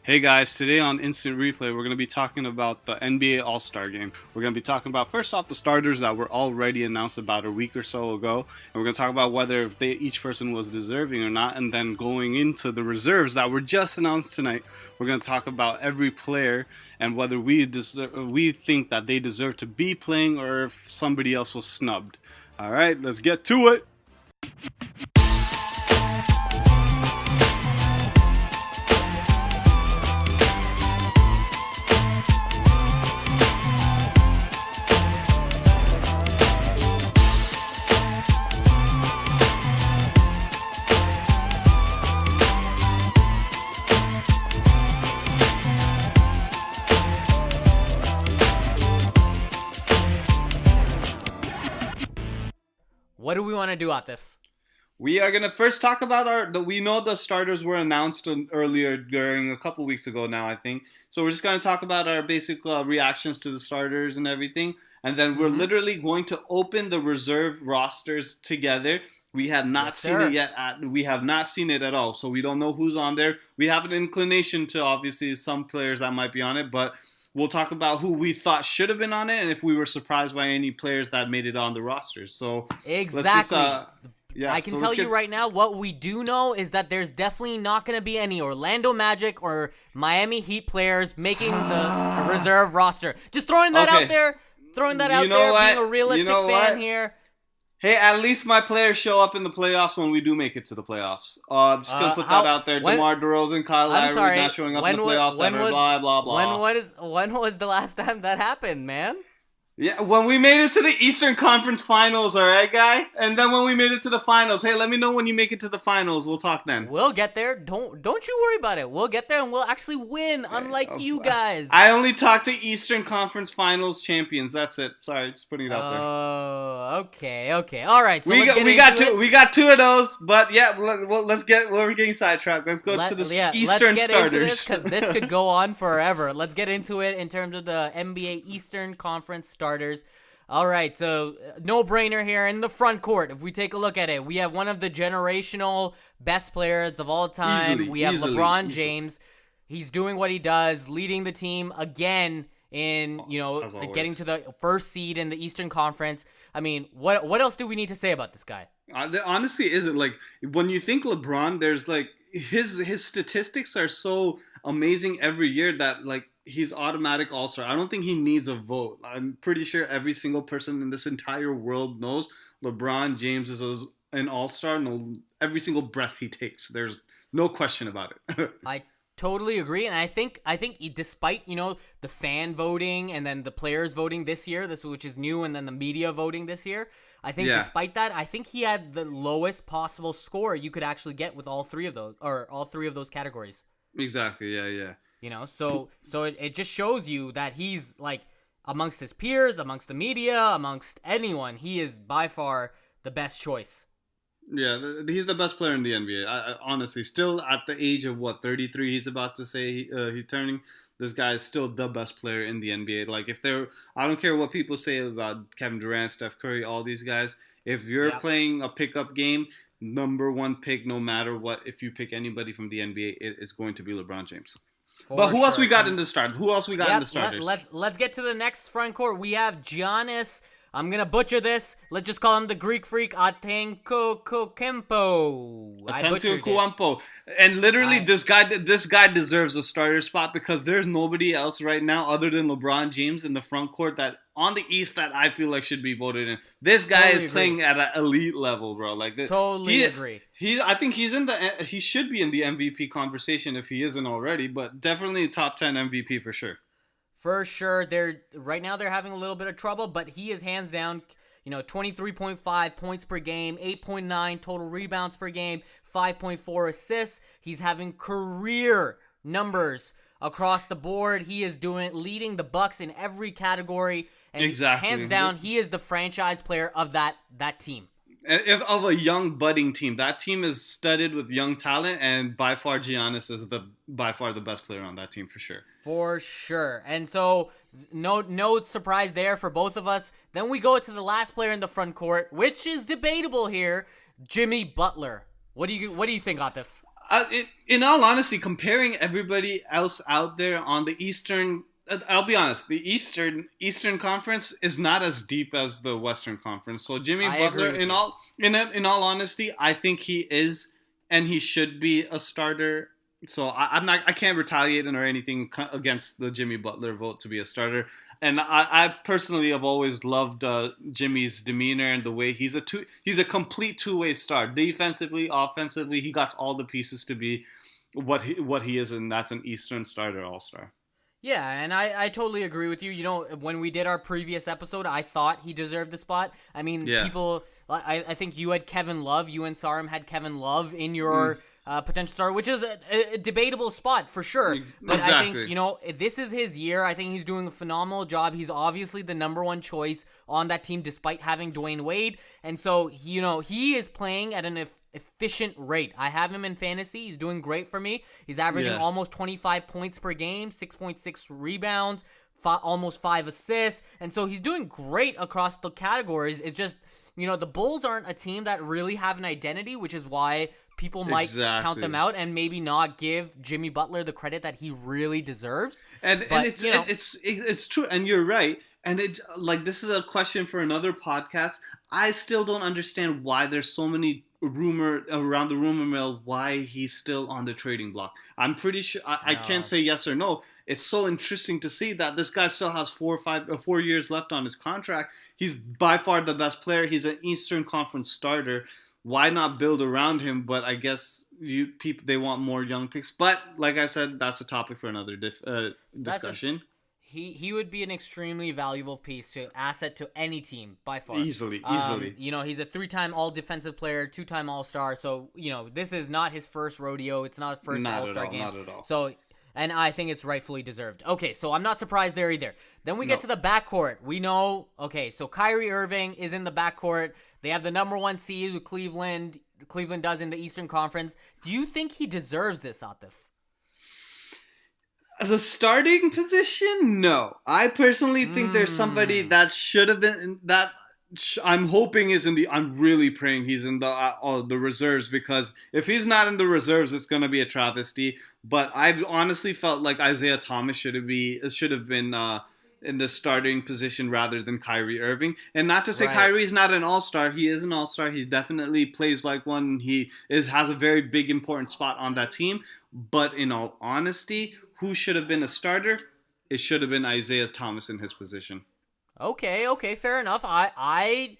Hey guys, today on Instant Replay, we're going to be talking about the NBA All-Star Game. We're going to be talking about, first off, the starters that were already announced about a week or so ago. And we're going to talk about whether if each person was deserving or not. And then going into the reserves that were just announced tonight, we're going to talk about every player and whether we think that they deserve to be playing or if somebody else was snubbed. All right, let's get to it. What do we want to do, Atif? We are gonna first talk about we know the starters were announced earlier during a couple weeks ago now, I think. So we're just gonna talk about our basic reactions to the starters and everything, and then we're literally going to open the reserve rosters together. We have not seen it yet. We have not seen it at all, so we don't know who's on there. We have an inclination to obviously some players that might be on it, but we'll talk about who we thought should have been on it and if we were surprised by any players that made it on the rosters. So exactly. Yeah, I can tell you right now, what we do know is that there's definitely not going to be any Orlando Magic or Miami Heat players making the reserve roster. Just throwing that out there. Throwing that out there, being a realistic fan here. Hey, at least my players show up in the playoffs when we do make it to the playoffs. I'm just going to put that out there. DeMar DeRozan, Kyle Lowry not showing up in the playoffs ever, blah, blah, blah. When was the last time that happened, man? Yeah, when we made it to the Eastern Conference Finals, all right, guy? And then when we made it to the finals, hey, let me know when you make it to the finals. We'll talk then. We'll get there. Don't you worry about it. We'll get there and we'll actually win, unlike you guys. I only talk to Eastern Conference Finals champions. That's it. Sorry, just putting it out there. Oh, okay. All right. So we got two of those, but yeah, we're getting sidetracked. Let's go to the Eastern starters. Because this could go on forever. Let's get into it in terms of the NBA Eastern Conference starters. All right, so no-brainer here in the front court. If we take a look at it, we have one of the generational best players of all time. We have LeBron James. He's doing what he does, leading the team again in, getting to the first seed in the Eastern Conference. I mean, what else do we need to say about this guy? There honestly isn't. Like, when you think LeBron, there's like his statistics are so amazing every year that like he's automatic all-star. I don't think he needs a vote. I'm pretty sure every single person in this entire world knows LeBron James is an all-star. No, every single breath he takes. There's no question about it. I totally agree, and I think despite the fan voting and then the players voting this year, which is new, and then the media voting this year, I think despite that, I think he had the lowest possible score you could actually get with all three of those categories. Exactly. Yeah. So it just shows you that he's like amongst his peers, amongst the media, amongst anyone, he is by far the best choice. Yeah, he's the best player in the NBA. I honestly, still at the age of 33, he's about to say he's turning. This guy is still the best player in the NBA. Like I don't care what people say about Kevin Durant, Steph Curry, all these guys. If you're playing a pickup game, number one pick, no matter what, if you pick anybody from the NBA, it is going to be LeBron James. But who else we got in the start? Who else we got in the starters? Let's get to the next front court. We have Giannis. I'm gonna butcher this. Let's just call him the Greek freak, Antetokounmpo. And literally, this guy deserves a starter spot because there's nobody else right now other than LeBron James in the front court that on the East that I feel like should be voted in. This guy is playing at an elite level, bro. Like agree. I think he should be in the MVP conversation if he isn't already, but definitely top 10 MVP for sure. For sure, right now they're having a little bit of trouble, but he is hands down, 23.5 points per game, 8.9 total rebounds per game, 5.4 assists. He's having career numbers across the board. He is leading the Bucks in every category, and hands down, he is the franchise player of that team. Of a young budding team. That team is studded with young talent, and by far Giannis is by far the best player on that team for sure. For sure. And so no surprise there for both of us. Then we go to the last player in the front court, which is debatable here, Jimmy Butler. What do you think, Atif? In all honesty, comparing everybody else out there on the Eastern, I'll be honest, the Eastern Conference is not as deep as the Western Conference. So Jimmy I agree Butler, with you. in all honesty, I think he is and he should be a starter. So I can't retaliate or anything against the Jimmy Butler vote to be a starter. And I personally have always loved Jimmy's demeanor and the way he's a complete two-way star. Defensively, offensively, he got all the pieces to be what he is, and that's an Eastern starter, all star. Yeah, and I totally agree with you. You know, when we did our previous episode, I thought he deserved the spot. I mean, Yeah. people, I think you had Kevin Love, you and Sarum had Kevin Love in your potential star, which is a debatable spot for sure. But I think, Exactly. you know, this is his year. I think he's doing a phenomenal job. He's obviously the number one choice on that team despite having Dwayne Wade. And so, you know, he is playing at an efficient rate. I have him in fantasy. He's doing great for me. He's averaging Yeah. almost 25 points per game, 6.6 rebounds, almost 5 assists. And so he's doing great across the categories. It's just, you know, the Bulls aren't a team that really have an identity, which is why people might count them Exactly. out and maybe not give Jimmy Butler the credit that he really deserves. And But, you know, it's true, and you're right. And it like this is a question for another podcast. I still don't understand why there's so many rumor around the rumor mill why he's still on the trading block. I'm pretty sure I can't no. say yes or no. It's so interesting to see that this guy still has 4 years left on his contract. He's by far the best player. He's an Eastern Conference starter. Why not build around him? But I guess people they want more young picks. But like I said, that's a topic for another That's a discussion. he would be an extremely valuable piece to asset to any team by far. Easily. You know, he's a 3-time All Defensive Player, 2-time All Star. So you know, this is not his first rodeo. It's not his first Not All at Star all. game. Not at all. So, and I think it's rightfully deserved. Okay, so I'm not surprised there either. Then we get No. to the backcourt. We know. Okay, so Kyrie Irving is in the backcourt. They have the number one seed, Cleveland. Cleveland does in the Eastern Conference. Do you think he deserves this, Atif? As a starting position, no. I personally think there's somebody Hmm. that should have been that I'm hoping is in the. I'm really praying he's in the reserves, because if he's not in the reserves, it's gonna be a travesty. But I've honestly felt like Isaiah Thomas should have been in the starting position rather than Kyrie Irving. And not to say Right. Kyrie's not an all star. He is an all star. He definitely plays like one. Has a very big important spot on that team. But in all honesty, who should have been a starter? It should have been Isaiah Thomas in his position. Okay, fair enough. I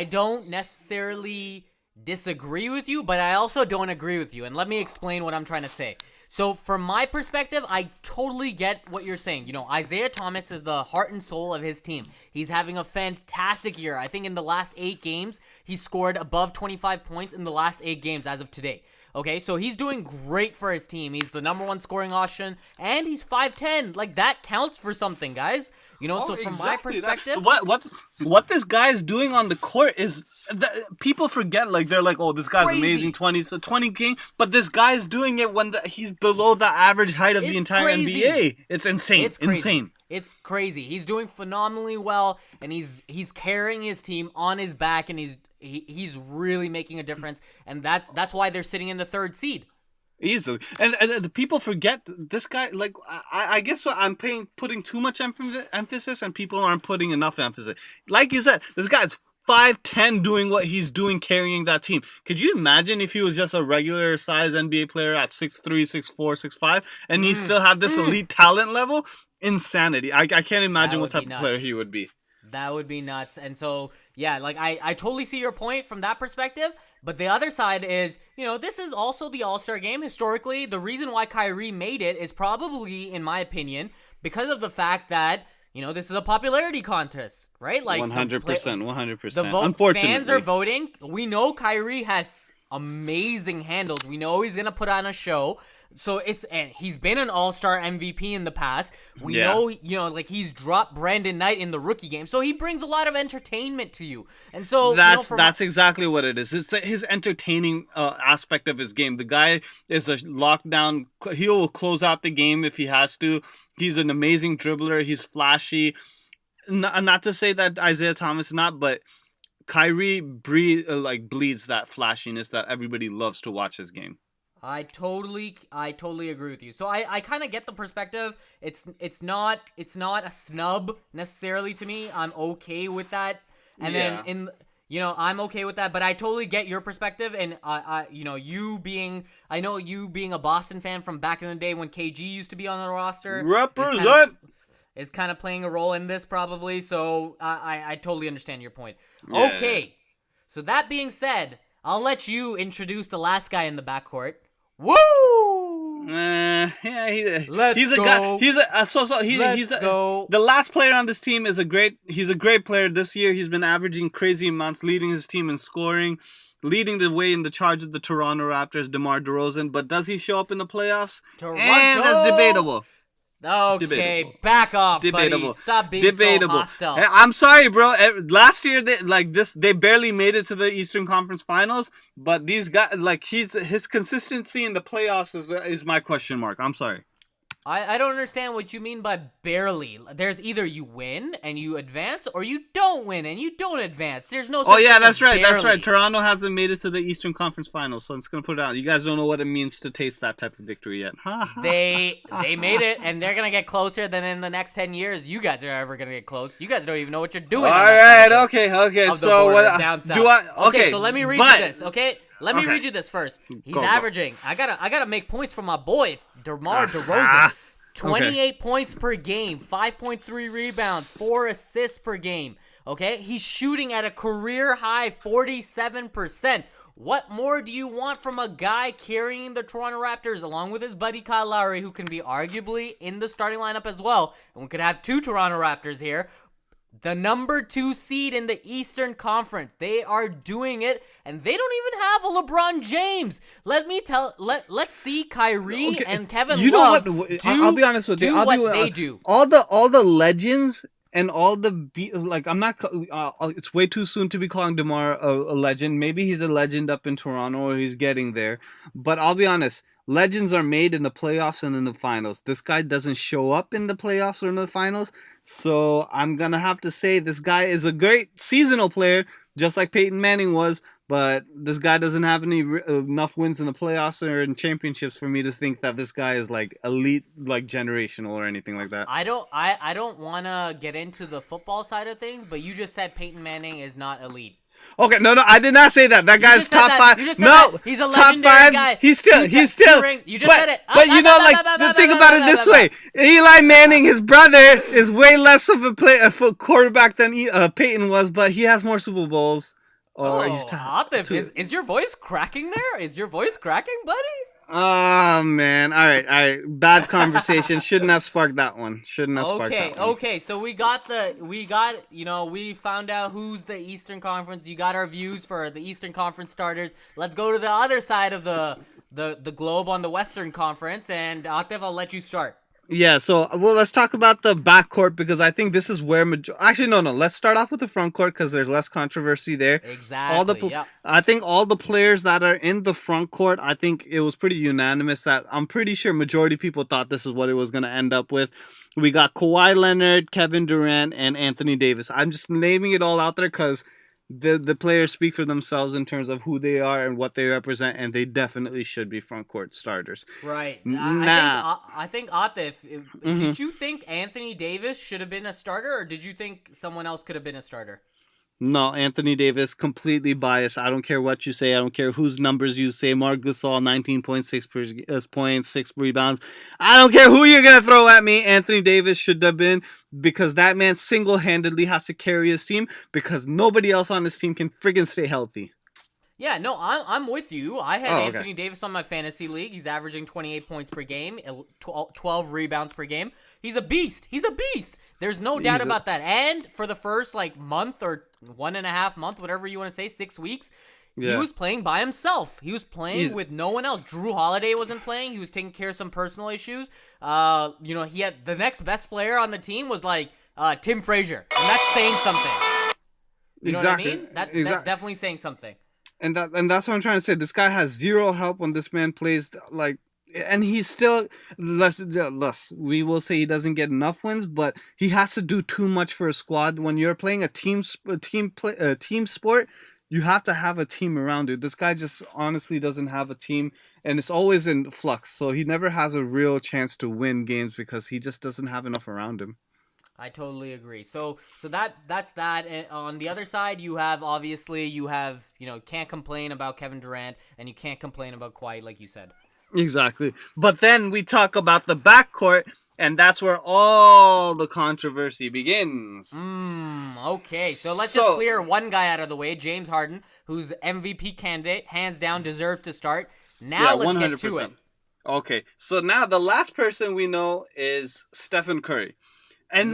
don't necessarily disagree with you, but I also don't agree with you. And let me explain what I'm trying to say. So, from my perspective, I totally get what you're saying. You know, Isaiah Thomas is the heart and soul of his team. He's having a fantastic year. I think in the last 8 games, he scored above 25 points in the last 8 games as of today. Okay, so he's doing great for his team. He's the number one scoring option, and he's 5'10". Like, that counts for something, guys. You know, so from my perspective, What this guy is doing on the court is that people forget. Like they're like, oh, this guy's amazing, crazy. 20 game. But this guy's doing it when he's below the average height of the It's entire crazy. NBA. It's insane. It's crazy. Insane. It's crazy. He's doing phenomenally well, and he's carrying his team on his back, and he's really making a difference, and that's why they're sitting in the third seed. Easily, and the people forget this guy. Like I guess I'm putting too much emphasis, and people aren't putting enough emphasis. Like you said, this guy's 5'10", doing what he's doing, carrying that team. Could you imagine if he was just a regular size NBA player at 6'3", 6'4", 6'5", and he still had this elite talent level? Insanity. I can't That imagine what would be type of player he nuts. would be. That would be nuts. And so, yeah, like I totally see your point from that perspective. But the other side is, you know, this is also the All-Star game. Historically, the reason why Kyrie made it is probably, in my opinion, because of the fact that, you know, this is a popularity contest, right? Like 100%, the 100%. vote fans are Unfortunately, voting. We know Kyrie has amazing handles. We know he's gonna put on a show. So and he's been an All-Star MVP in the past. We Yeah. know, you know, like he's dropped Brandon Knight in the rookie game. So he brings a lot of entertainment to you. And so that's exactly what it is. It's his entertaining aspect of his game. The guy is a lockdown. He will close out the game if he has to. He's an amazing dribbler. He's flashy. Not to say that Isaiah Thomas is not, but Kyrie bleeds that flashiness that everybody loves to watch his game. I totally agree with you. So I kind of get the perspective. It's not a snub necessarily to me. I'm okay with that. And then Yeah. I'm okay with that. But I totally get your perspective. And I know you being a Boston fan from back in the day when KG used to be on the roster Represent. is kind of playing a role in this probably. So I totally understand your point. Yeah. Okay. So that being said, I'll let you introduce the last guy in the backcourt. Woo! Yeah, Let's he's a go. guy. He's Let's go. the last player on this team is a great. He's a great player this year. He's been averaging crazy amounts, leading his team in scoring, leading the way in the charge of the Toronto Raptors, DeMar DeRozan. But does he show up in the playoffs? Toronto. And that's debatable. Okay, Debatable. back off, Debatable. buddy. Stop being so hostile. I'm sorry, bro. Last year, they barely made it to the Eastern Conference Finals. But these guys, his consistency in the playoffs is my question mark. I'm sorry. I don't understand what you mean by barely. There's either you win and you advance, or you don't win and you don't advance. There's no. Oh yeah, that's thing as right. That's barely. right. Toronto hasn't made it to the Eastern Conference Finals, so I'm just gonna put it out. You guys don't know what it means to taste that type of victory yet. They made it, and they're gonna get closer than in the next 10 years. You guys are ever gonna get close. You guys don't even know what you're doing. All on that right. side of Okay. of the So border, what down south. do I? Okay. So let me read but, you this. Okay. Let me Okay. read you this first. He's Go. averaging. I gotta make points for my boy DeMar DeRozan. Ah. 28 points per game, 5.3 rebounds, 4 assists per game. Okay, he's shooting at a career high 47%. What more do you want from a guy carrying the Toronto Raptors along with his buddy Kyle Lowry, who can be arguably in the starting lineup as well? And we could have 2 Toronto Raptors here. The number 2 seed in the Eastern Conference. They are doing it, and they don't even have a LeBron James. Let's see Kyrie and Kevin Love do, I'll be honest with you. they do. All the legends and all the I'm not. It's way too soon to be calling DeMar a legend. Maybe he's a legend up in Toronto, or he's getting there. But I'll be honest. Legends are made in the playoffs and in the finals. This guy doesn't show up in the playoffs or in the finals. So I'm going to have to say this guy is a great seasonal player, just like Peyton Manning was. But this guy doesn't have enough wins in the playoffs or in championships for me to think that this guy is like elite, like generational or anything like that. I don't want to get into the football side of things, but you just said Peyton Manning is not elite. Okay, no, I did not say that. That guy's top five. You just said No, that. He's a top legendary five. guy. He's still. You just said it. But you know, think about it this way: Eli Manning, his brother, is way less of a quarterback than Peyton was, but he has more Super Bowls. Atif, is your voice cracking there? Is your voice cracking, buddy? Oh man! All right. Bad conversation. Shouldn't have sparked that one. Okay. So we found out who's the Eastern Conference. You got our views for the Eastern Conference starters. Let's go to the other side of the globe on the Western Conference, and Atif, I'll let you start. Yeah, so let's talk about the backcourt because I think this is where actually no. Let's start off with the front court because there's less controversy there. Exactly. I think all the players that are in the front court, I think it was pretty unanimous that I'm pretty sure majority of people thought this is what it was going to end up with. We got Kawhi Leonard, Kevin Durant, and Anthony Davis. I'm just naming it all out there because the players speak for themselves in terms of who they are and what they represent, and they definitely should be front court starters. Right. Nah. I think Atif, did you think Anthony Davis should have been a starter, or did you think someone else could have been a starter? No, Anthony Davis, completely biased. I don't care what you say. I don't care whose numbers you say. Marc Gasol, 19.6 points, 6 rebounds. I don't care who you're going to throw at me. Anthony Davis should have been because that man single-handedly has to carry his team because nobody else on his team can friggin' stay healthy. Yeah, no, I'm with you. I had okay. Anthony Davis on my fantasy league. He's averaging 28 points per game, 12 rebounds per game. He's a beast. There's no doubt about that. And for the first month or 1.5 months, whatever you want to say, 6 weeks, he was playing by himself. He was playing with no one else. Drew Holiday wasn't playing. He was taking care of some personal issues. He had the next best player on the team was Tim Frazier, and that's saying something. You know what I mean? That's definitely saying something. And that's what I'm trying to say. This guy has zero help when this man plays and he's still less. We will say he doesn't get enough wins, but he has to do too much for a squad. When you're playing a team sport, You have to have a team around you. This guy just honestly doesn't have a team, and it's always in flux. So he never has a real chance to win games because he just doesn't have enough around him. I totally agree. So that's that. And on the other side, you have obviously can't complain about Kevin Durant and you can't complain about Kawhi, like you said. Exactly. But then we talk about the backcourt, and that's where all the controversy begins. Okay. So let's just So, clear one guy out of the way, James Harden, who's MVP candidate, hands down, deserves to start. yeah, Now let's get to it. 100%. Okay, so now the last person we know is Stephen Curry. And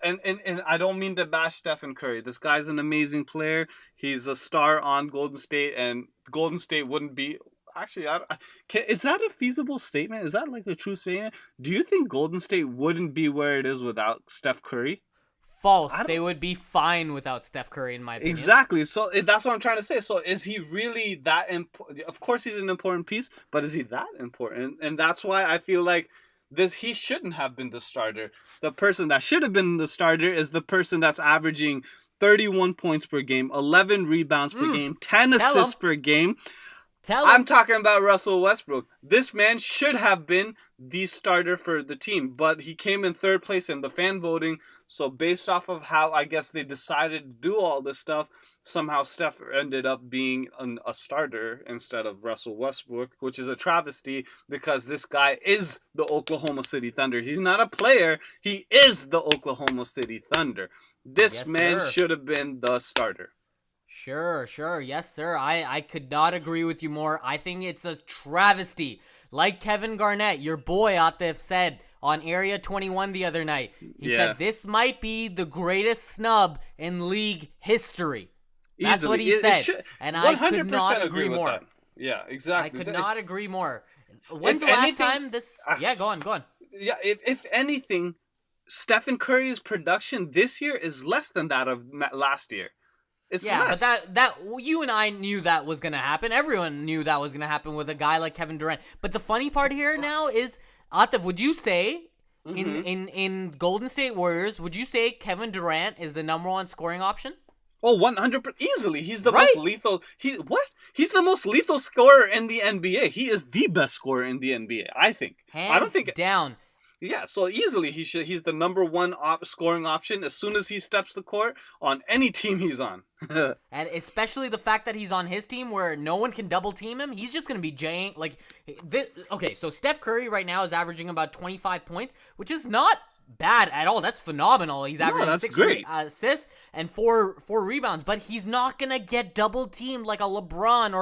and I don't mean to bash Stephen Curry. This guy's an amazing player. He's a star on Golden State, and Golden State wouldn't be. Actually, is that a feasible statement? Is that like a true statement? Do you think Golden State wouldn't be where it is without Steph Curry? False. They would be fine without Steph Curry, in my opinion. Exactly. So that's what I'm trying to say. So is he really that important? Of course, he's an important piece, but is he that important? And that's why I feel like he shouldn't have been the starter. The person that should have been the starter is the person that's averaging 31 points per game, 11 rebounds per game, 10 assists per game. I'm talking about Russell Westbrook. This man should have been the starter for the team, but he came in third place in the fan voting. So based off of how I guess they decided to do all this stuff, somehow Steph ended up being a starter instead of Russell Westbrook, which is a travesty because this guy is the Oklahoma City Thunder. He's not a player. He is the Oklahoma City Thunder. This man should have been the starter. Sure. Yes, sir. I could not agree with you more. I think it's a travesty. Like Kevin Garnett, your boy Atif, said on Area 21 the other night. He said, this might be the greatest snub in league history. That's Easily. what he said. And I could not agree more. That. Yeah, exactly. I could not agree more. When's the last time this... Yeah, go on. Yeah, if anything, Stephen Curry's production this year is less than that of last year. It's less. But that you and I knew that was gonna happen. Everyone knew that was gonna happen with a guy like Kevin Durant. But the funny part here now is, Atif, would you say in Golden State Warriors, would you say Kevin Durant is the number one scoring option? Oh, 100% easily. He's the most lethal. He's the most lethal scorer in the NBA. He is the best scorer in the NBA, I think. I don't think down. Yeah, so easily he's the number one scoring option as soon as he steps the court on any team he's on. And especially the fact that he's on his team where no one can double team him, he's just going to be okay, so Steph Curry right now is averaging about 25 points, which is not bad at all. That's phenomenal. He's averaging 6 assists and 4 rebounds, but he's not gonna get double teamed like a LeBron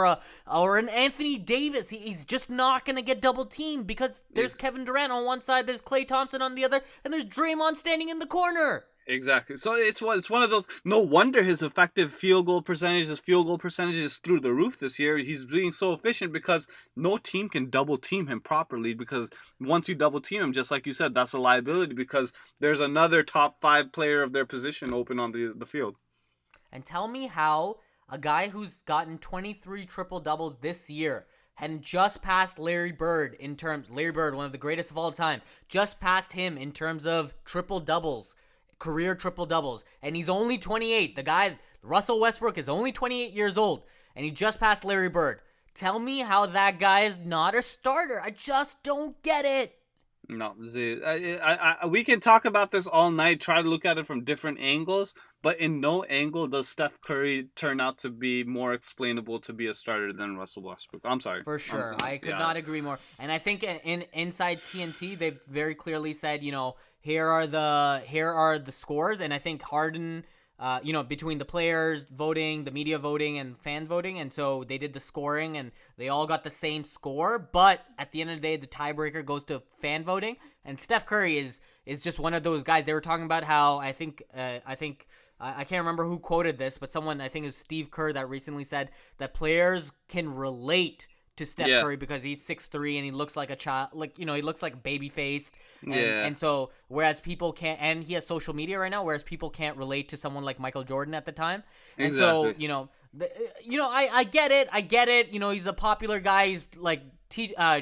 or an Anthony Davis. He's just not gonna get double teamed because there's Kevin Durant on one side, there's Klay Thompson on the other, and there's Draymond standing in the corner. Exactly. So it's one of those. No wonder his field goal percentage is through the roof this year. He's being so efficient because no team can double team him properly. Because once you double team him, just like you said, that's a liability because there's another top 5 player of their position open on the field. And tell me how a guy who's gotten 23 triple doubles this year and just passed Larry Bird, one of the greatest of all time, just passed him in terms of triple doubles. Career triple doubles, and he's only 28. The guy, Russell Westbrook, is only 28 years old, and he just passed Larry Bird. Tell me how that guy is not a starter. I just don't get it. No, we can talk about this all night, try to look at it from different angles, but in no angle does Steph Curry turn out to be more explainable to be a starter than Russell Westbrook. I'm sorry. For sure. I could not agree more. And I think inside TNT, they've very clearly said, here are the scores, and I think Harden, between the players voting, the media voting, and fan voting, and so they did the scoring, and they all got the same score. But at the end of the day, the tiebreaker goes to fan voting, and Steph Curry is just one of those guys. They were talking about how I can't remember who quoted this, but someone, I think it was Steve Kerr, that recently said that players can relate to Steph Curry because he's 6'3" and he looks like a child, he looks like baby faced, and so whereas people can't, and he has social media right now, whereas people can't relate to someone like Michael Jordan at the time, and so I get it. He's a popular guy. He's like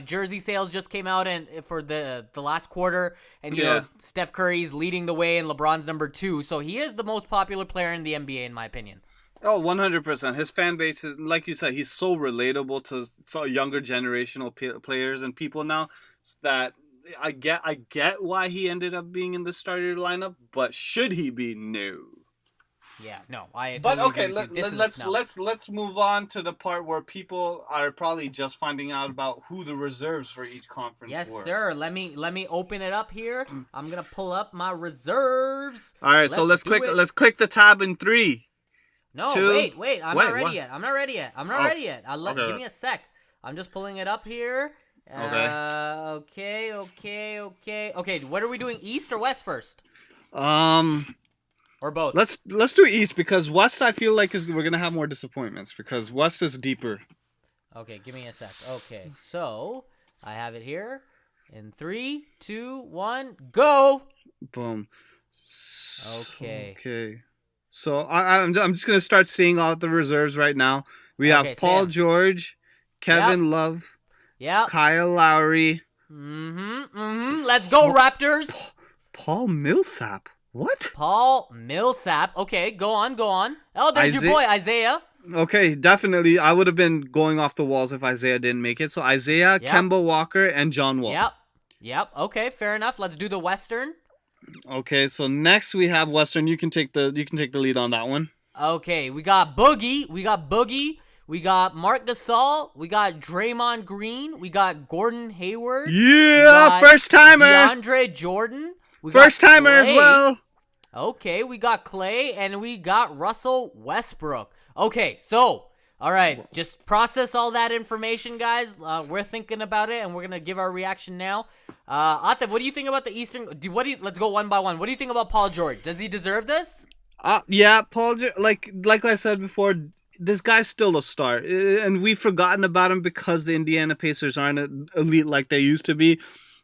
jersey sales just came out and for the last quarter, and Steph Curry's leading the way and LeBron's number 2, so he is the most popular player in the NBA in my opinion. Oh, 100%. His fan base is, like you said, he's so relatable to so younger generational players and people now that I get why he ended up being in the starter lineup, but should he be? No. Yeah, no, I But totally agree okay, with you. This is a let's snub. let's move on to the part where people are probably just finding out about who the reserves for each conference Yes, were. sir. Let me open it up here. I'm gonna pull up my reserves. All right, so Let's do it. let's click the tab in three, No, two. wait. I'm not Wait, ready what? yet. I'm not ready yet. I'm not Oh, ready yet. Give okay, me a sec. I'm just pulling it up here. okay. Okay. What are we doing? East or West first, Um, or both? let's do East because West I feel like is we're gonna have more disappointments because West is deeper. Okay, give me a sec. Okay, so I have it here. In 3, 2, 1, go. Boom. Okay. Okay. So I'm just gonna start seeing all the reserves right now. We have Okay, Paul Sam. George, Kevin Love, Yep. Kyle Lowry, Let's go, Raptors. Paul Millsap. What? Paul Millsap. Okay, go on. Oh, there's your boy, Isaiah. Okay, definitely. I would have been going off the walls if Isaiah didn't make it. So Isaiah, Yep. Kemba Walker, and John Wall. Yep. Okay, fair enough. Let's do the Western. Okay, so next we have Western. You can take the lead on that one. Okay, we got Boogie. We got Mark Gasol. We got Draymond Green. We got Gordon Hayward. Yeah, first timer. DeAndre Jordan. First timer as well. Okay, we got Clay and we got Russell Westbrook. Okay, so, all right, just process all that information, guys. We're thinking about it and we're going to give our reaction now. Atif, what do you think about the Eastern? Let's go one by one. What do you think about Paul George? Does he deserve this? Yeah, Paul. Like I said before, this guy's still a star, and we've forgotten about him because the Indiana Pacers aren't elite like they used to be.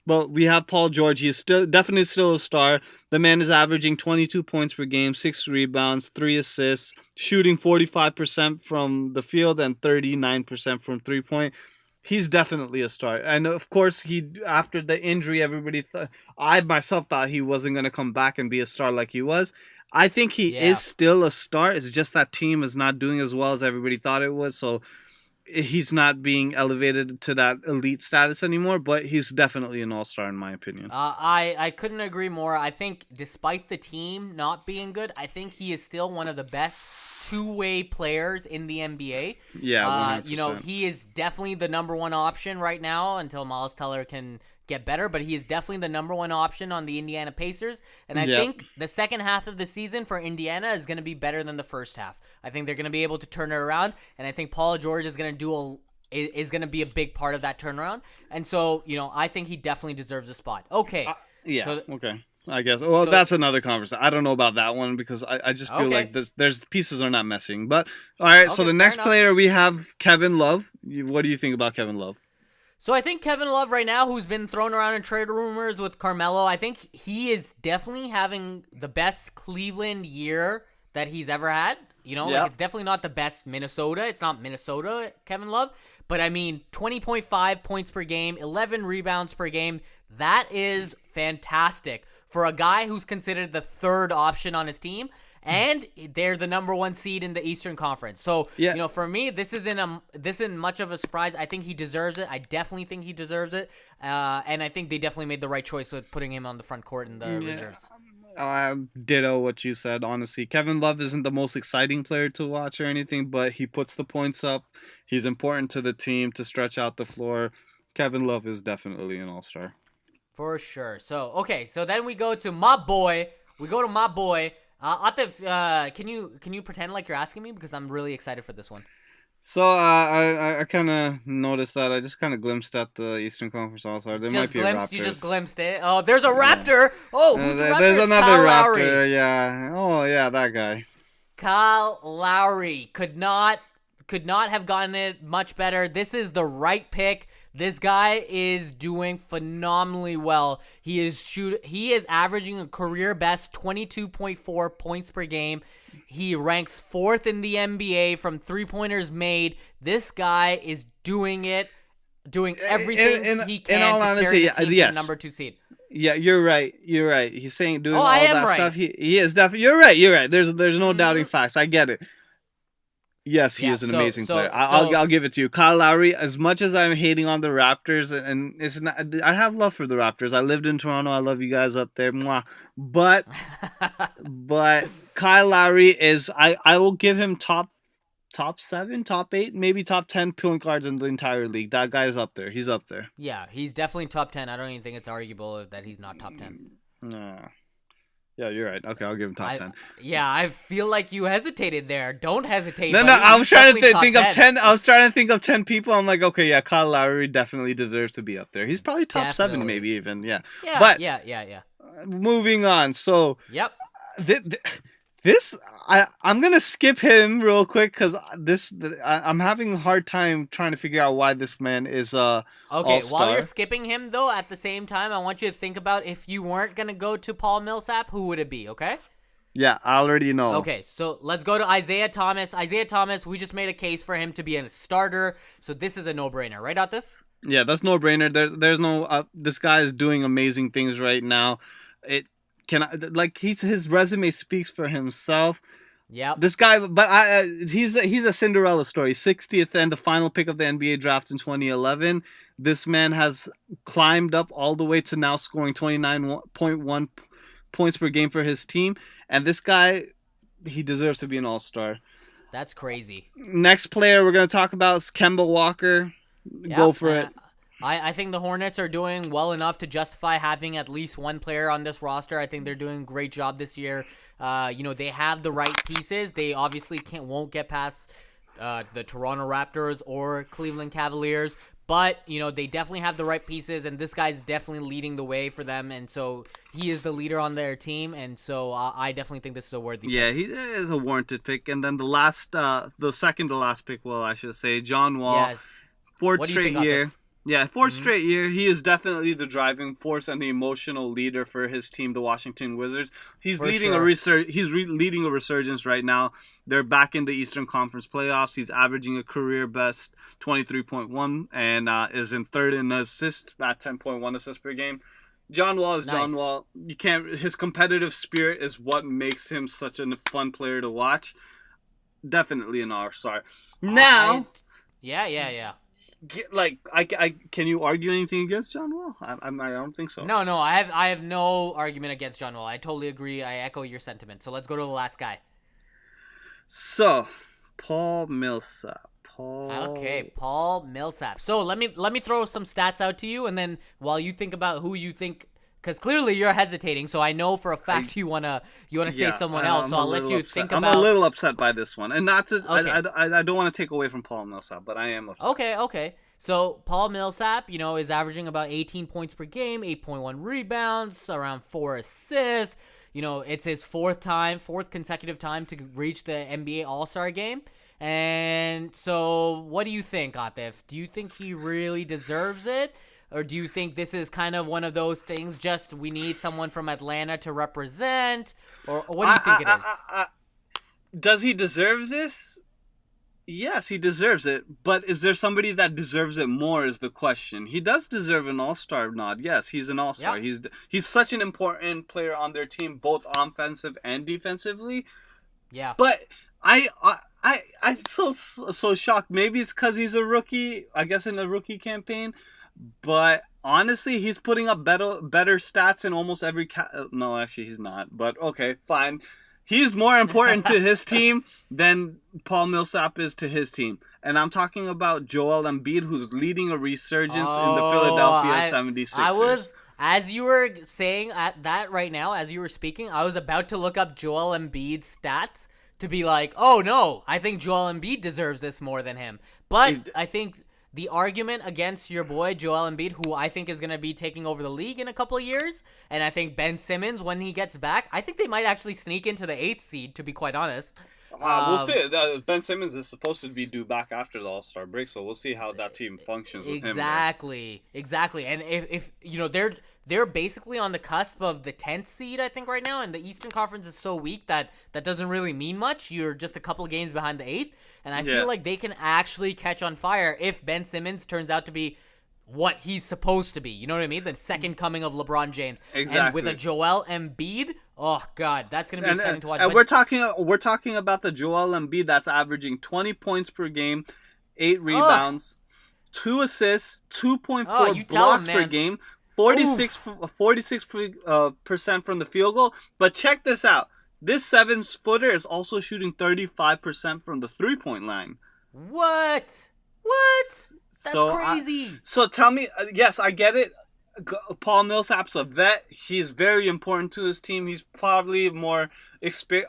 But we have Paul George. He's definitely still a star. The man is averaging 22 points per game, 6 rebounds, 3 assists, shooting 45% from the field and 39% from 3-point. He's definitely a star. And of course, after the injury, I myself thought he wasn't going to come back and be a star like he was. I think he is still a star. It's just that team is not doing as well as everybody thought it was. So he's not being elevated to that elite status anymore, but he's definitely an all-star in my opinion. I couldn't agree more. I think despite the team not being good, I think he is still one of the best two-way players in the NBA. Yeah, 100%. He is definitely the number one option right now until Miles Teller can get better, but he is definitely the number one option on the Indiana Pacers. And I think the second half of the season for Indiana is going to be better than the first half. I think they're going to be able to turn it around, and I think Paul George is going to is going to be a big part of that turnaround. And so, I think he definitely deserves a spot. Okay. Okay. I guess. Well, that's another conversation. I don't know about that one because I just feel like there's pieces are not messing. But all right, so the next player we have Kevin Love. What do you think about Kevin Love? So I think Kevin Love right now, who's been thrown around in trade rumors with Carmelo, I think he is definitely having the best Cleveland year that he's ever had. It's definitely not the best Minnesota. It's not Minnesota, Kevin Love. But, 20.5 points per game, 11 rebounds per game. That is fantastic for a guy who's considered the third option on his team. And they're the number one seed in the Eastern Conference. So, for me, this isn't much of a surprise. I think he deserves it. I definitely think he deserves it. And I think they definitely made the right choice with putting him on the front court in the reserves. Ditto what you said, honestly. Kevin Love isn't the most exciting player to watch or anything, but he puts the points up. He's important to the team to stretch out the floor. Kevin Love is definitely an all-star. For sure. So then we go to my boy. Atif, can you pretend like you're asking me, because I'm really excited for this one. So I kind of noticed that. I just kind of glimpsed at the Eastern Conference All-Star. There might be a Raptors. You just glimpsed it. Oh, there's a Raptor. Yeah. Oh, who's the Raptor? There's another Kyle Raptor. Lowry. Yeah. Oh, yeah, that guy. Kyle Lowry could not have gotten it much better. This is the right pick. This guy is doing phenomenally well. He is averaging a career best 22.4 points per game. He ranks 4th in the NBA from three-pointers made. This guy is doing everything he can to carry the team to the number 2 seed. Yeah, you're right. He's saying doing all that right. Stuff. He is definitely. You're right. There's no doubting facts. I get it. Yes, he Yeah. is an amazing player. So I'll give it to you, Kyle Lowry. As much as I'm hating on the Raptors, and it's not, I have love for the Raptors. I lived in Toronto. I love you guys up there. Mwah. But Kyle Lowry is I will give him top 7, top 8, maybe top 10 point guards in the entire league. That guy is up there. He's up there. Yeah, he's definitely top 10. I don't even think it's arguable that he's not top 10. Nah. Yeah, you're right. Okay, I'll give him top 10. Yeah, I feel like you hesitated there. Don't hesitate. No, buddy. I was trying to think of 10. 10. I was trying to think of 10 people. I'm like, okay, yeah, Kyle Lowry definitely deserves to be up there. He's probably top 7, maybe even. Yeah. Yeah. But yeah. Moving on. So Yep. This I'm gonna skip him real quick because I'm having a hard time trying to figure out why this man is Okay, all-star. while you're skipping him though, at the same time, I want you to think about if you weren't gonna go to Paul Millsap, who would it be? Okay. Yeah, I already know. Okay, so let's go to Isaiah Thomas. Isaiah Thomas, we just made a case for him to be a starter, so this is a no-brainer, right, Atif? Yeah, that's no brainer. There's no this guy is doing amazing things right now. His resume speaks for himself. Yeah. This guy, but he's a Cinderella story. 60th and the final pick of the NBA draft in 2011. This man has climbed up all the way to now scoring 29.1 points per game for his team. And this guy, he deserves to be an all-star. That's crazy. Next player we're going to talk about is Kemba Walker. Go for it. I think the Hornets are doing well enough to justify having at least one player on this roster. I think they're doing a great job this year. They have the right pieces. They obviously won't get past the Toronto Raptors or Cleveland Cavaliers, but they definitely have the right pieces, and this guy's definitely leading the way for them, and so he is the leader on their team, and so I definitely think this is a worthy pick. He is a warranted pick. And then the second to last pick, I should say, John Wall. Yes. Fourth straight year. Yeah, fourth Mm-hmm. straight year. He is definitely the driving force and the emotional leader for his team, the Washington Wizards. He's leading a resurgence right now. They're back in the Eastern Conference playoffs. He's averaging a career best 23.1 and is in third in assists at 10.1 assists per game. John Wall is nice. John Wall. His competitive spirit is what makes him such a fun player to watch. Definitely an all-star. Now, yeah. Can you argue anything against John Wall? I don't think so. No, I have no argument against John Wall. I totally agree. I echo your sentiment. So let's go to the last guy. So, Paul Millsap. Okay, Paul Millsap. So let me throw some stats out to you, and then while you think about who you think, because clearly you're hesitating. So I know for a fact you wanna say someone else. So I'll let you think about. I'm a little upset by this one, and not to. Okay. I don't want to take away from Paul Millsap, but I am upset. Okay. So Paul Millsap, is averaging about 18 points per game, 8.1 rebounds, around 4 assists. It's his fourth consecutive time to reach the NBA All-Star game. And so what do you think, Atif? Do you think he really deserves it? Or do you think this is kind of one of those things, just we need someone from Atlanta to represent? Or what do you think it is? Does he deserve this? Yes, he deserves it. But is there somebody that deserves it more is the question. He does deserve an all-star nod. Yes, he's an all-star. Yep. He's such an important player on their team, both offensive and defensively. Yeah. But I'm so shocked. Maybe it's because he's a rookie, I guess in a rookie campaign. But honestly, he's putting up better stats in almost every no, actually he's not. But okay, fine. He's more important to his team than Paul Millsap is to his team. And I'm talking about Joel Embiid, who's leading a resurgence in the Philadelphia 76ers. As you were saying at that right now, as you were speaking, I was about to look up Joel Embiid's stats to be like, oh no, I think Joel Embiid deserves this more than him. But I think the argument against your boy Joel Embiid, who I think is going to be taking over the league in a couple of years, and I think Ben Simmons, when he gets back, I think they might actually sneak into the 8th seed, to be quite honest. We'll see. Ben Simmons is supposed to be due back after the All-Star break, so we'll see how that team functions with him. Exactly. And if they're basically on the cusp of the 10th seed, I think, right now, and the Eastern Conference is so weak that doesn't really mean much. You're just a couple of games behind the 8th, and I feel like they can actually catch on fire if Ben Simmons turns out to be what he's supposed to be. You know what I mean? The second coming of LeBron James. Exactly. And with a Joel Embiid, oh god, that's gonna be exciting to watch. And we're talking about the Joel Embiid that's averaging 20 points per game, 8 rebounds, 2 assists, 2.4 blocks per game, 46% from the field goal. But check this out. This 7-footer is also shooting 35% from the 3-point line. What? That's crazy. So tell me, yes, I get it. Paul Millsap's a vet. He's very important to his team. He's probably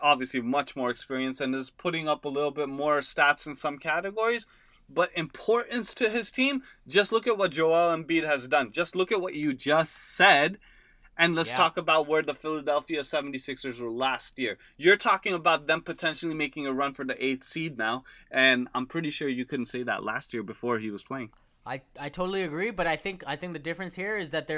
obviously much more experienced, and is putting up a little bit more stats in some categories. But importance to his team, just look at what Joel Embiid has done. Just look at what you just said. And let's talk about where the Philadelphia 76ers were last year. You're talking about them potentially making a run for the 8th seed now. And I'm pretty sure you couldn't say that last year before he was playing. I totally agree, but I think the difference here is that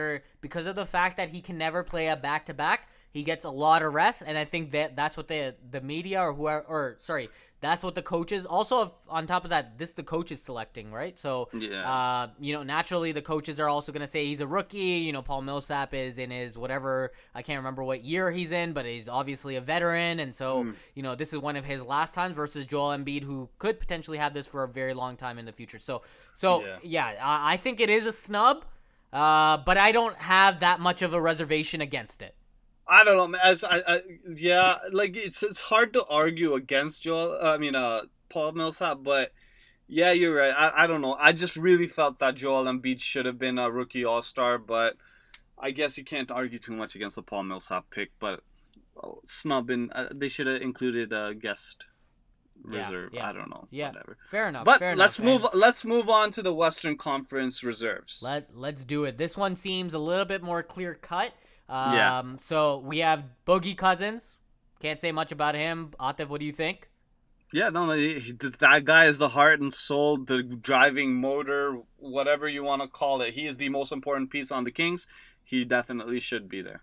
because of the fact that he can never play a back-to-back, he gets a lot of rest, and I think that's what the media or whoever, or sorry, that's what the coaches. Also, on top of that, this the coach is selecting, right? So, naturally the coaches are also gonna say he's a rookie. Paul Millsap is in his whatever, I can't remember what year he's in, but he's obviously a veteran, and so this is one of his last times versus Joel Embiid, who could potentially have this for a very long time in the future. So I think it is a snub, but I don't have that much of a reservation against it. I don't know, man. It's hard to argue against Paul Millsap, but yeah, you're right. I don't know. I just really felt that Joel Embiid should have been a rookie All-Star, but I guess you can't argue too much against the Paul Millsap pick. But snubbing, they should have included a guest reserve. Yeah. I don't know. Yeah, whatever. Fair enough. But let's move on to the Western Conference reserves. Let's do it. This one seems a little bit more clear cut. So we have Boogie Cousins. Can't say much about him. Atif, what do you think? Yeah, no, that guy is the heart and soul, the driving motor, whatever you want to call it. He is the most important piece on the Kings. He definitely should be there.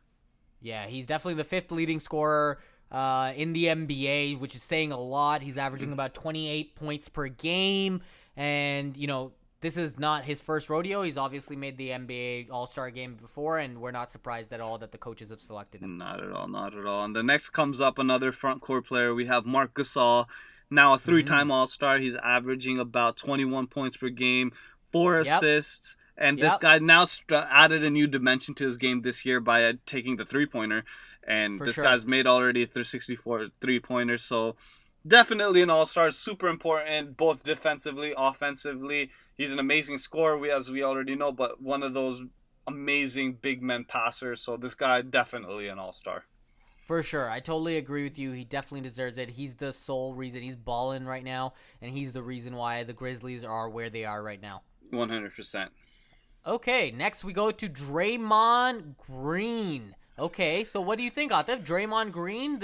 Yeah, he's definitely the 5th leading scorer in the NBA, which is saying a lot. He's averaging about 28 points per game, and this is not his first rodeo. He's obviously made the NBA All-Star game before, and we're not surprised at all that the coaches have selected him. Not at all. And the next comes up another front court player. We have Marc Gasol, now a 3-time All-Star. He's averaging about 21 points per game, 4 assists. And this guy now added a new dimension to his game this year by taking the three-pointer. And guy's made already 64 three-pointers. So definitely an All-Star, super important, both defensively, offensively. He's an amazing scorer, as we already know, but one of those amazing big men passers. So this guy, definitely an All-Star. For sure. I totally agree with you. He definitely deserves it. He's the sole reason he's balling right now, and he's the reason why the Grizzlies are where they are right now. 100%. Okay, next we go to Draymond Green. Okay, so what do you think, Atif? Draymond Green?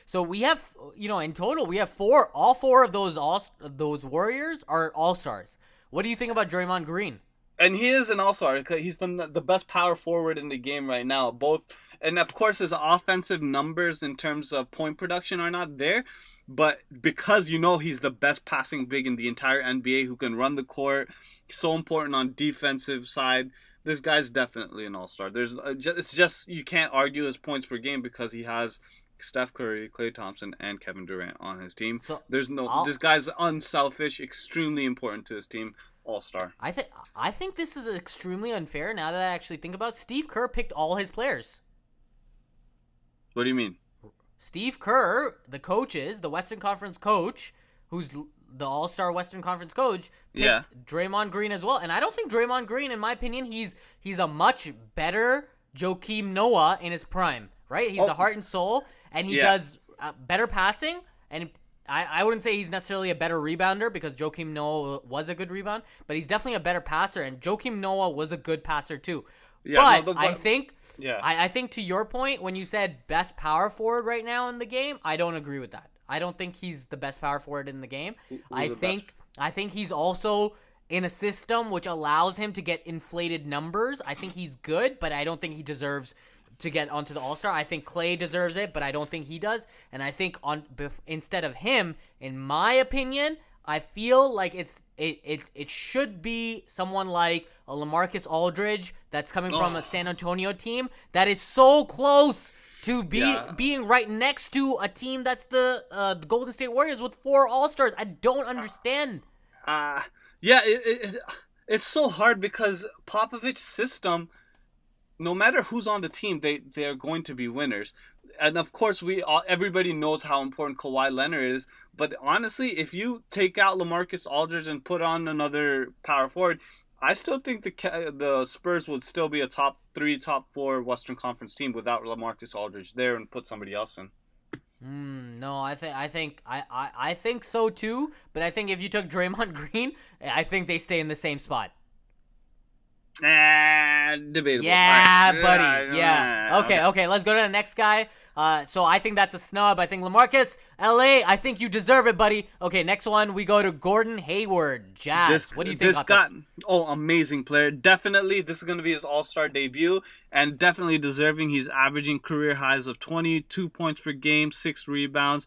So we have, in total, we have all four of those Warriors are All-Stars. What do you think about Draymond Green? And he is an All-Star. He's the best power forward in the game right now. And of course, his offensive numbers in terms of point production are not there. But because he's the best passing big in the entire NBA who can run the court, so important on defensive side. This guy's definitely an All-Star. It's just you can't argue his points per game because he has Steph Curry, Klay Thompson, and Kevin Durant on his team. So this guy's unselfish, extremely important to his team. All-Star. I think this is extremely unfair. Now that I actually think about it, Steve Kerr picked all his players. What do you mean? Steve Kerr, the Western Conference coach, who's the All-Star Western Conference coach, picked Draymond Green as well. And I don't think Draymond Green, in my opinion, he's a much better Joakim Noah in his prime, right? He's the heart and soul, and he does better passing. And I wouldn't say he's necessarily a better rebounder because Joakim Noah was a good rebound, but he's definitely a better passer, and Joakim Noah was a good passer too. Yeah, but I think to your point, when you said best power forward right now in the game, I don't agree with that. I don't think he's the best power forward in the game. I think he's also in a system which allows him to get inflated numbers. I think he's good, but I don't think he deserves to get onto the All-Star. I think Klay deserves it, but I don't think he does. And I think instead of him, in my opinion, I feel like it should be someone like a LaMarcus Aldridge that's coming from a Oh, San Antonio team that is so close to yeah. being right next to a team that's the Golden State Warriors with 4 All-Stars. I don't understand. Uh, yeah, it's so hard because Popovich's system, no matter who's on the team, they're going to be winners. And of course, everybody knows how important Kawhi Leonard is. But honestly, if you take out LaMarcus Aldridge and put on another power forward, I still think the Spurs would still be a top three, top four Western Conference team without LaMarcus Aldridge there and put somebody else in. No, I think so too. But I think if you took Draymond Green, I think they stay in the same spot. Debatable. All Yeah, right. buddy. Yeah. Okay. Let's go to the next guy. So I think that's a snub. I think LaMarcus, LA, I think you deserve it, buddy. Okay, next one, we go to Gordon Hayward, Jazz. What do you think This about guy, this? oh, amazing player. Definitely, this is going to be his All-Star debut, and definitely deserving. He's averaging career highs of 22 points per game, 6 rebounds,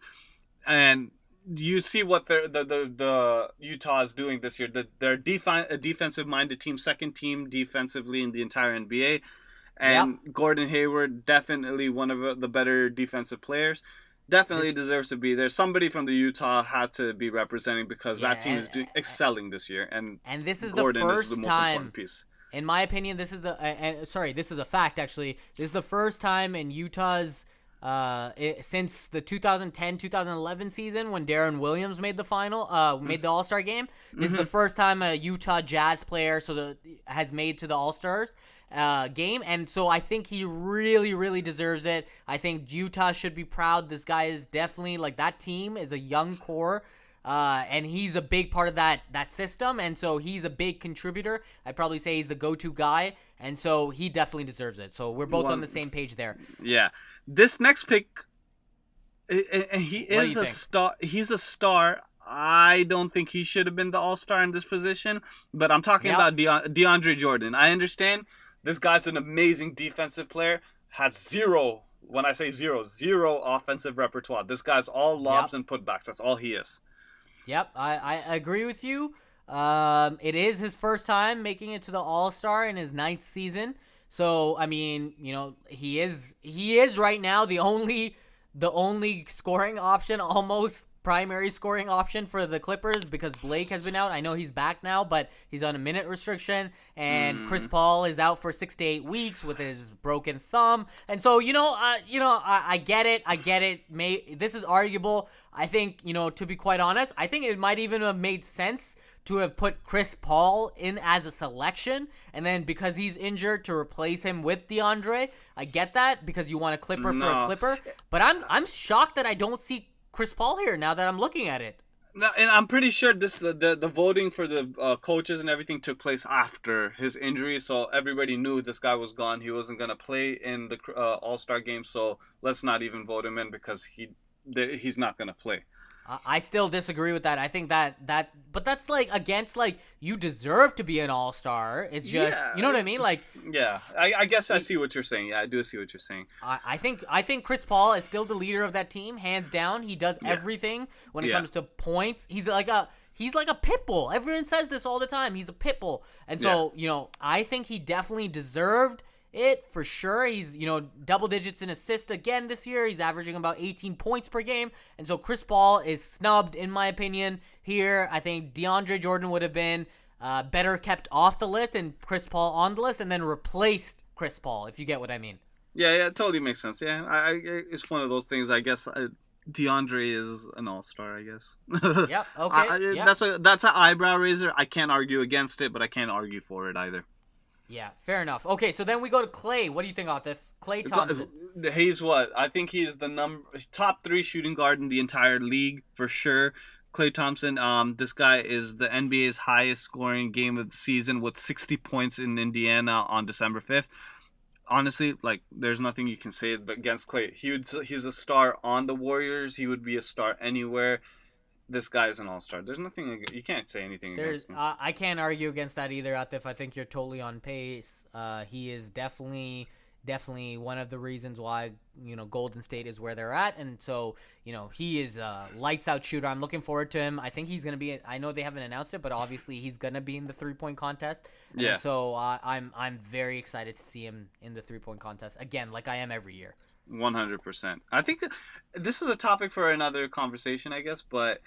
and you see what the Utah is doing this year. They're a defensive-minded team, second team defensively in the entire NBA, Yep. and Gordon Hayward definitely one of the better defensive players. Definitely This, deserves to be there. Somebody from the Utah has to be representing because yeah, that team is excelling this year, and and this is the Gordon is the first most time, important piece. in my opinion, this is a fact actually. This is the first time in Utah's since the 2010-2011 season when Darren Williams made the made the All-Star game. This is the first time a Utah Jazz player has made to the All-Stars game, and so I think he really, really deserves it. I think Utah should be proud. This guy is definitely like that team is a young core. And he's a big part of that system, and so he's a big contributor. I'd probably say he's the go-to guy, and so he definitely deserves it. So we're both on the same page there. Yeah, this next pick, and he What do is you a think? star. He's a star. I don't think he should have been the All-Star in this position, but I'm talking Yep. about DeAndre Jordan. I understand this guy's an amazing defensive player. Has zero. When I say zero offensive repertoire. This guy's all lobs Yep. and putbacks. That's all he is. Yep, I agree with you. It is his first time making it to the All-Star in his ninth season. So I mean, he is right now the only scoring option, almost primary scoring option for the Clippers because Blake has been out. I know he's back now, but he's on a minute restriction, and Chris Paul is out for 6 to 8 weeks with his broken thumb. And so I get it. I get it. This is arguable. I think to be quite honest, I think it might even have made sense to have put Chris Paul in as a selection, and then because he's injured to replace him with DeAndre. I get that because you want a Clipper for a No. Clipper, but I'm shocked that I don't see Chris Paul here now that I'm looking at it. No, and I'm pretty sure the voting for the coaches and everything took place after his injury, so everybody knew this guy was gone. He wasn't gonna play in the All-Star game, so let's not even vote him in because he's not gonna play. I still disagree with that. I think but that's like against like you deserve to be an all-star. It's just Yeah. you know what I mean. Like Yeah, I guess I see what you're saying. Yeah, I do see what you're saying. I think Chris Paul is still the leader of that team, hands down. He does everything when it Yeah. comes to points. He's like a pit bull. Everyone says this all the time. He's a pit bull, and so I think he definitely deserved it for sure. He's double digits in assists again this year. He's averaging about 18 points per game, and so Chris Paul is snubbed in my opinion here. I think DeAndre Jordan would have been better kept off the list and Chris Paul on the list, and then replaced Chris Paul, if you get what I mean. Yeah, it totally makes sense. Yeah, it's one of those things. I guess DeAndre is an all-star. I guess. Yep. Okay. Yep. That's an eyebrow raiser. I can't argue against it, but I can't argue for it either. Yeah, fair enough. Okay, so then we go to Clay. What do you think about this? Clay Thompson. He's what? I think he's the top 3 shooting guard in the entire league for sure. Klay Thompson. This guy is the NBA's highest scoring game of the season with 60 points in Indiana on December 5th. Honestly, like there's nothing you can say against Klay. He's a star on the Warriors. He would be a star anywhere. This guy is an all-star. There's nothing you can't say anything against him. I can't argue against that either, Atif. I think you're totally on pace. He is definitely definitely one of the reasons why, Golden State is where they're at. And so, he is a lights out shooter. I'm looking forward to him. I think he's going to be, I know they haven't announced it, but obviously he's going to be in the 3-point contest. And so I'm very excited to see him in the 3-point contest again, like I am every year. 100%. I think this is a topic for another conversation, I guess, but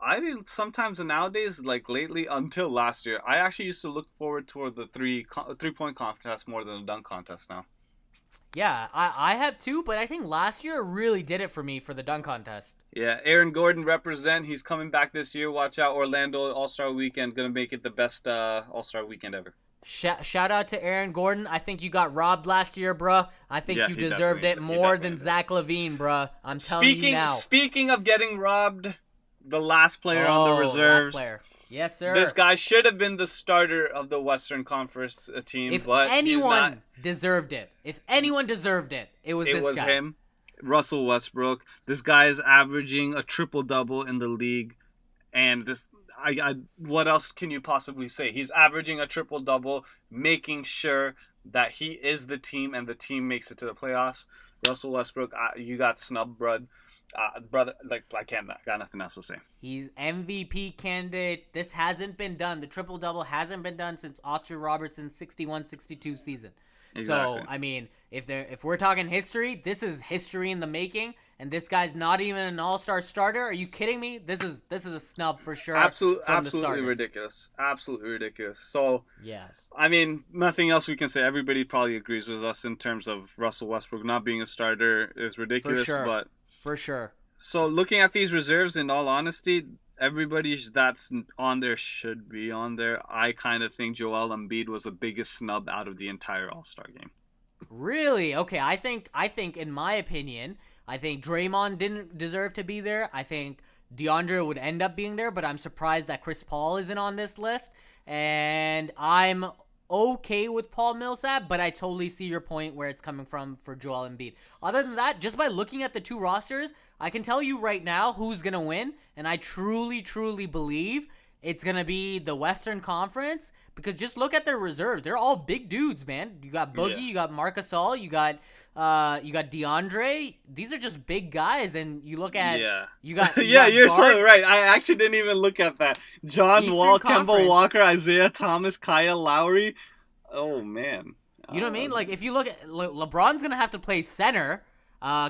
I mean, sometimes nowadays, like lately, until last year, I actually used to look forward toward the 3-point contest more than the dunk contest now. Yeah, I have too, but I think last year really did it for me for the dunk contest. Yeah, Aaron Gordon represent. He's coming back this year. Watch out, Orlando All-Star Weekend. Gonna make it the best All-Star Weekend ever. Shout out to Aaron Gordon. I think you got robbed last year, bruh. I think you deserved it more than Zach LaVine, bruh. I'm telling you now. Speaking of getting robbed, the last player on the reserves. Last player. Yes, sir. This guy should have been the starter of the Western Conference team, but anyone deserved it, it was this guy. It was him, Russell Westbrook. This guy is averaging a triple-double in the league, and this, what else can you possibly say? He's averaging a triple-double, making sure that he is the team and the team makes it to the playoffs. Russell Westbrook, you got snubbed, brother. Like, I got nothing else to say. He's MVP candidate. This hasn't been done. The triple-double hasn't been done since Oscar Robertson's 61-62 season. Exactly. So, I mean, if we're talking history, this is history in the making, and this guy's not even an all-star starter. Are you kidding me? This is a snub for sure. Absolutely ridiculous. Absolutely ridiculous. So, yeah. I mean, nothing else we can say. Everybody probably agrees with us in terms of Russell Westbrook not being a starter is ridiculous. For sure. But for sure. So, looking at these reserves, in all honesty, everybody that's on there should be on there. I kind of think Joel Embiid was the biggest snub out of the entire All-Star game. Really? Okay, I think in my opinion, I think Draymond didn't deserve to be there. I think DeAndre would end up being there, but I'm surprised that Chris Paul isn't on this list. And I'm okay with Paul Millsap, but I totally see your point where it's coming from for Joel Embiid. Other than that, just by looking at the two rosters, I can tell you right now who's going to win, and I truly, truly believe it's going to be the Western Conference, because just look at their reserves. They're all big dudes, man. You got Boogie, you got Marc Gasol, you got DeAndre. These are just big guys, and you look at you got you're so right. I actually didn't even look at that. John Wall, Kemba Walker, Isaiah Thomas, Kyle Lowry. Oh man. You know what I mean? Like, if you look at LeBron's going to have to play center.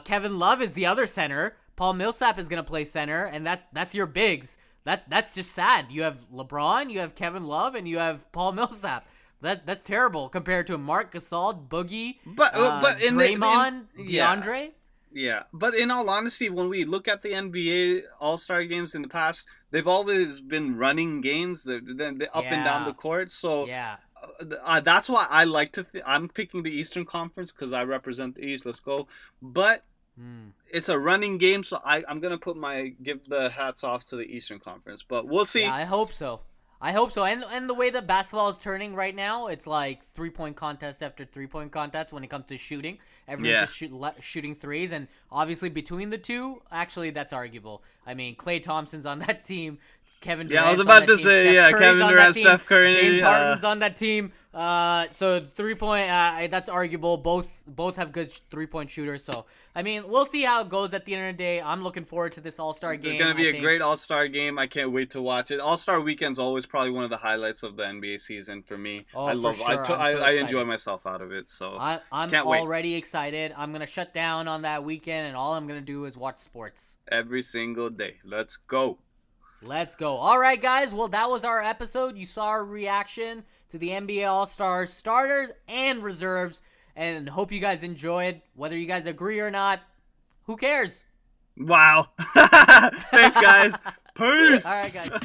Kevin Love is the other center. Paul Millsap is going to play center, and that's your bigs. That's just sad. You have LeBron, you have Kevin Love, and you have Paul Millsap. That's terrible compared to Marc Gasol, Boogie, but Draymond, DeAndre. Yeah, but in all honesty, when we look at the NBA All-Star games in the past, they've always been running games. They're up and down the court. So that's why I like to. I'm picking the Eastern Conference because I represent the East. Let's go, but. It's a running game, so I'm gonna give the hats off to the Eastern Conference, but we'll see. Yeah, I hope so. And the way that basketball is turning right now, it's like 3-point contest after 3-point contest when it comes to shooting. Everyone's just shooting threes, and obviously between the two, actually that's arguable. I mean, Klay Thompson's on that team. Kevin Durant's I was about to say, Kevin Durant, Steph Curry, James Harden's on that team. So 3-point, that's arguable. Both have good 3-point shooters. So I mean, we'll see how it goes at the end of the day. I'm looking forward to this All-Star game. It's gonna be a great All-Star game. I can't wait to watch it. All-Star Weekend's always probably one of the highlights of the NBA season for me. I enjoy myself out of it. So I'm already excited. I'm gonna shut down on that weekend, and all I'm gonna do is watch sports every single day. Let's go. Let's go. All right, guys. Well, that was our episode. You saw our reaction to the NBA All-Stars starters and reserves, and hope you guys enjoyed. Whether you guys agree or not, who cares? Wow. Thanks, guys. Peace. All right, guys.